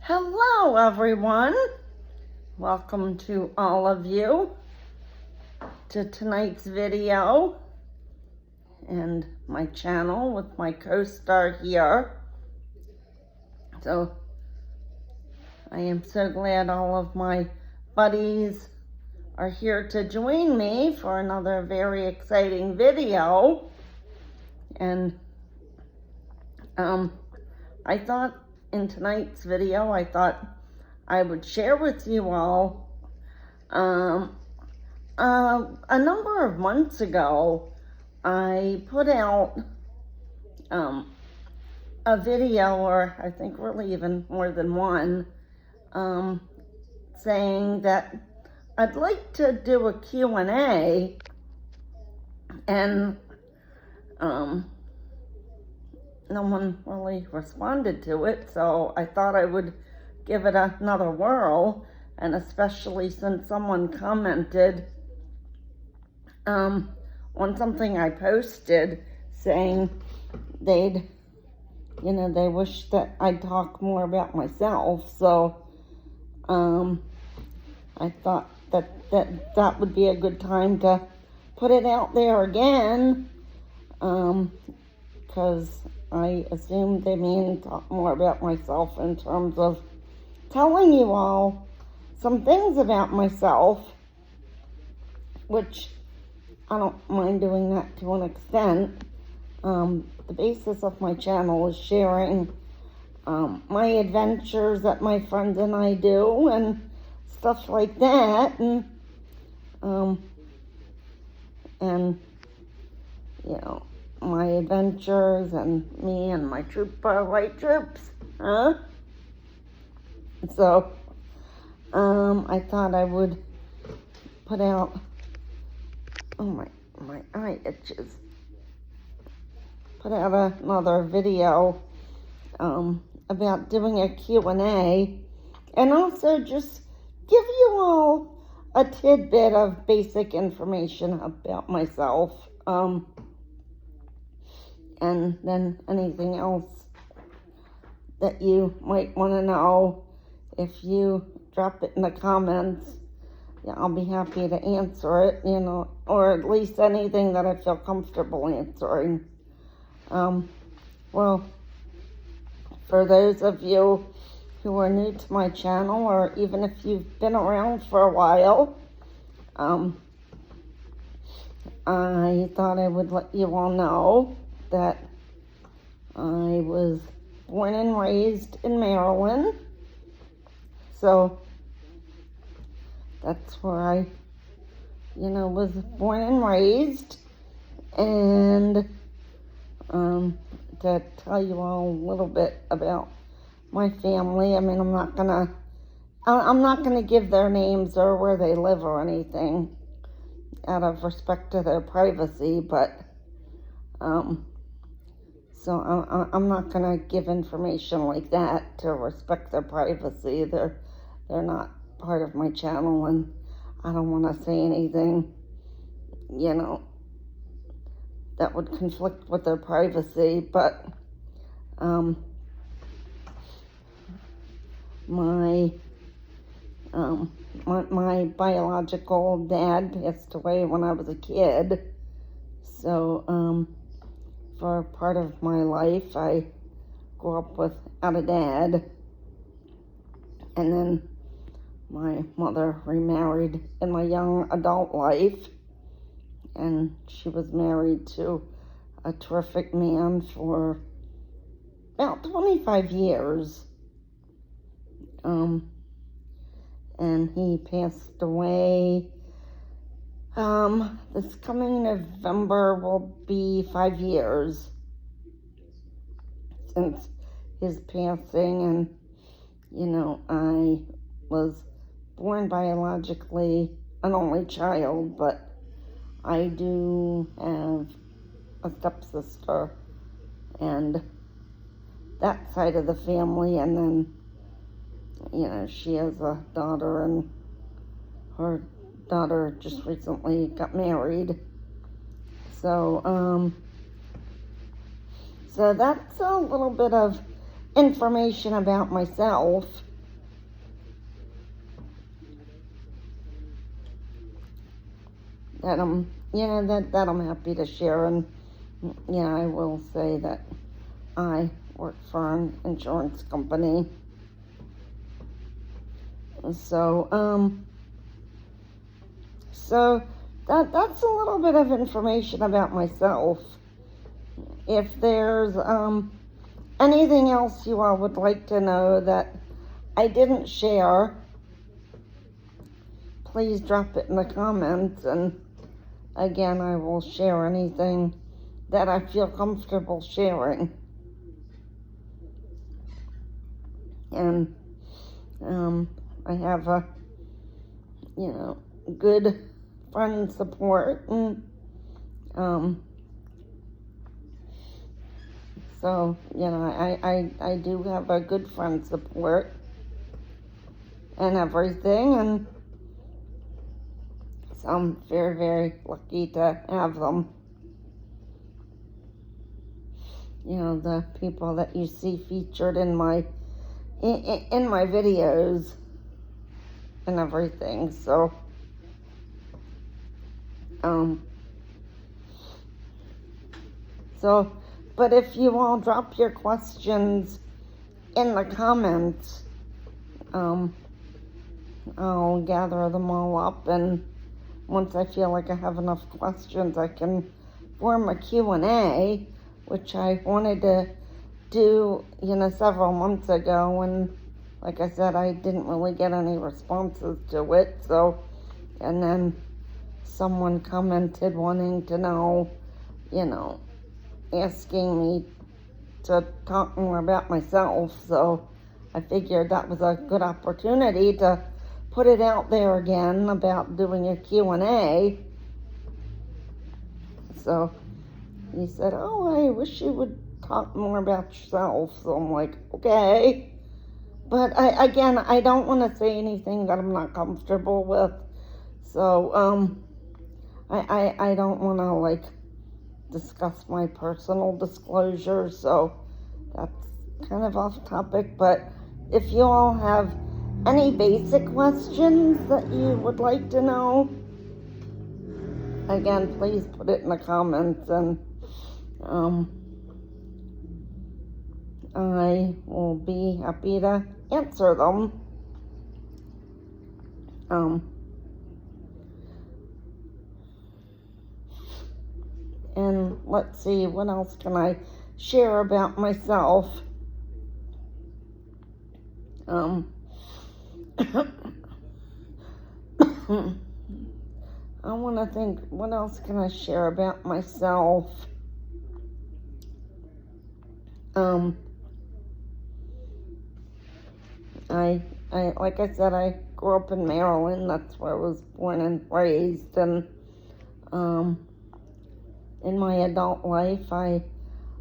Hello everyone, welcome to all of you to tonight's video and my channel with my co-star here. So I am so glad all of my buddies are here to join me for another very exciting video. And I thought in tonight's video, I thought I would share with you all a number of months ago, I put out a video, or I think really even more than one, saying that I'd like to do a Q&A, and no one really responded to it, so I thought I would give it another whirl, and especially since someone commented on something I posted saying they wish that I'd talk more about myself. So I thought that would be a good time to put it out there again, because I assume they mean talk more about myself in terms of telling you all some things about myself, which I don't mind doing that to an extent. The basis of my channel is sharing my adventures that my friends and I do and stuff like that, and you know, my adventures and me and my white troops, So I thought I would put out, oh my eye itches, put out another video about doing a Q&A, and also just give you all a tidbit of basic information about myself, and then anything else that you might want to know. If you drop it in the comments, yeah, I'll be happy to answer it, or at least anything that I feel comfortable answering. Well, for those of you who are new to my channel, or even if you've been around for a while, I thought I would let you all know that I was born and raised in Maryland. So that's where I, was born and raised. And to tell you all a little bit about my family, I mean, I'm not gonna give their names or where they live or anything out of respect to their privacy, but so I'm not gonna give information like that to respect their privacy. They're not part of my channel, and I don't want to say anything, that would conflict with their privacy. But my biological dad passed away when I was a kid, so for part of my life I grew up without a dad, and then my mother remarried in my young adult life, and she was married to a terrific man for about 25 years. And he passed away. This coming November will be 5 years since his passing, and I was born biologically an only child, but I do have a stepsister and that side of the family, and then she has a daughter, and her daughter just recently got married. So so that's a little bit of information about myself. that I'm happy to share. And yeah, I will say that I work for an insurance company. So that's a little bit of information about myself. If there's anything else you all would like to know that I didn't share, please drop it in the comments, and again, I will share anything that I feel comfortable sharing. And I have a good friend support, and so I do have a good friend support and everything, and so I'm very, very lucky to have them. The people that you see featured in my videos and everything. So but if you all drop your questions in the comments, I'll gather them all up, and once I feel like I have enough questions, I can form a Q&A, which I wanted to do, several months ago, and like I said, I didn't really get any responses to it. So, and then someone commented wanting to know, asking me to talk more about myself. So I figured that was a good opportunity to put it out there again about doing a Q&A. So he said, "Oh, I wish you would talk more about yourself." So I'm like, okay. But I don't want to say anything that I'm not comfortable with. So I don't want to discuss my personal disclosure. So that's kind of off topic. But if you all have any basic questions that you would like to know, again, please put it in the comments, and I will be happy to answer them. And let's see, what else can I share about myself? I want to think, what else can I share about myself? I like I said, I grew up in Maryland. That's where I was born and raised. And in my adult life, I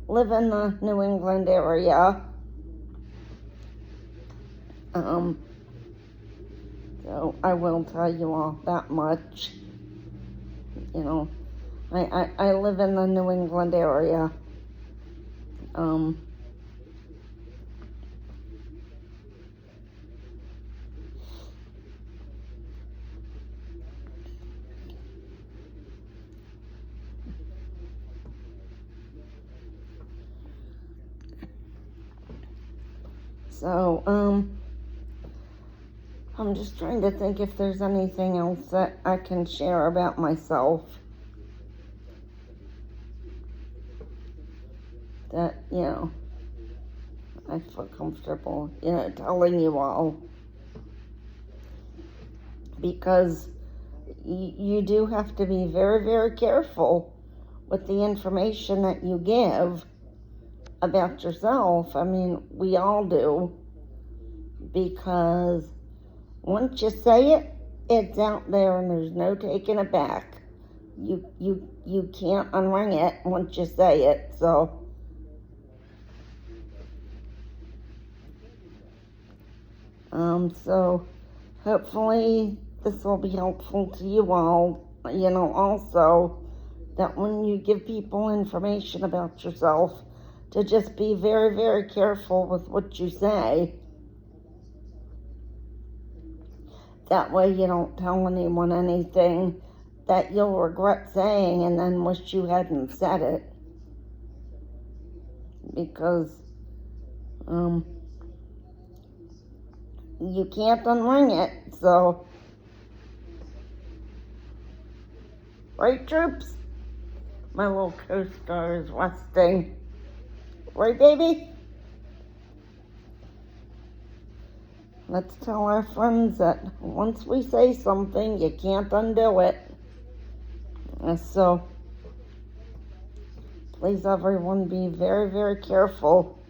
live in the New England area. So I will tell you all that much. I live in the New England area. So, I'm just trying to think if there's anything else that I can share about myself that, I feel comfortable, telling you all. Because you do have to be very, very careful with the information that you give about yourself. I mean, we all do, because once you say it, it's out there and there's no taking it back. You can't unring it once you say it. So so hopefully this will be helpful to you all, also that when you give people information about yourself, to just be very, very careful with what you say. That way you don't tell anyone anything that you'll regret saying and then wish you hadn't said it. Because you can't unring it, so. Right, troops? My little co-star is resting. Right, baby? Let's tell our friends that once we say something, you can't undo it. And so, please everyone be very, very careful.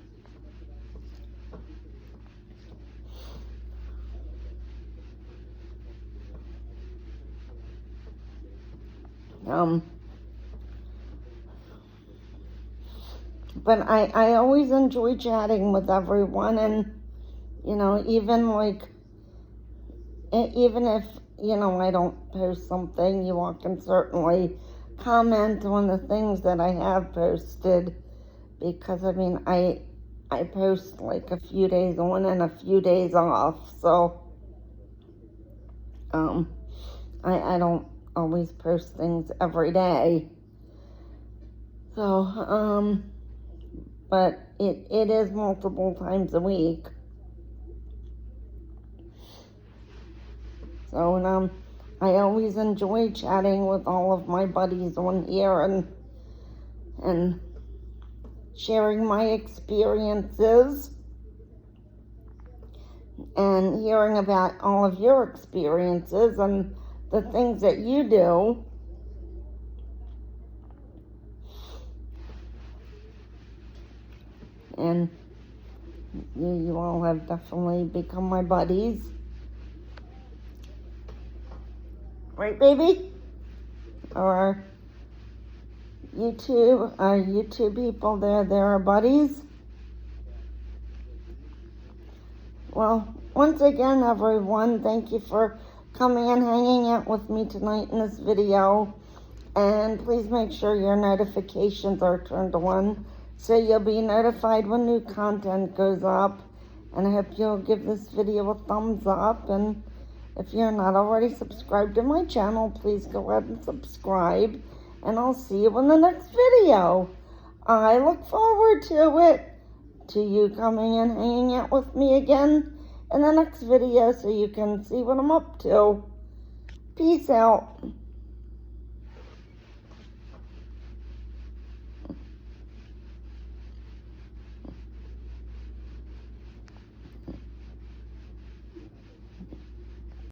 But I always enjoy chatting with everyone, and, you know, even if, you know, I don't post something, you all can certainly comment on the things that I have posted, because, I mean, I post like a few days on and a few days off, so, I don't always post things every day. So, but it is multiple times a week. So, I always enjoy chatting with all of my buddies on here and sharing my experiences and hearing about all of your experiences and the things that you do. And you all have definitely become my buddies. Right, baby? Or you two people, they're our buddies. Well, once again, everyone, thank you for coming and hanging out with me tonight in this video. And please make sure your notifications are turned on so you'll be notified when new content goes up. And I hope you'll give this video a thumbs up. And if you're not already subscribed to my channel, please go ahead and subscribe. And I'll see you in the next video. I look forward to it. To you coming and hanging out with me again in the next video so you can see what I'm up to. Peace out.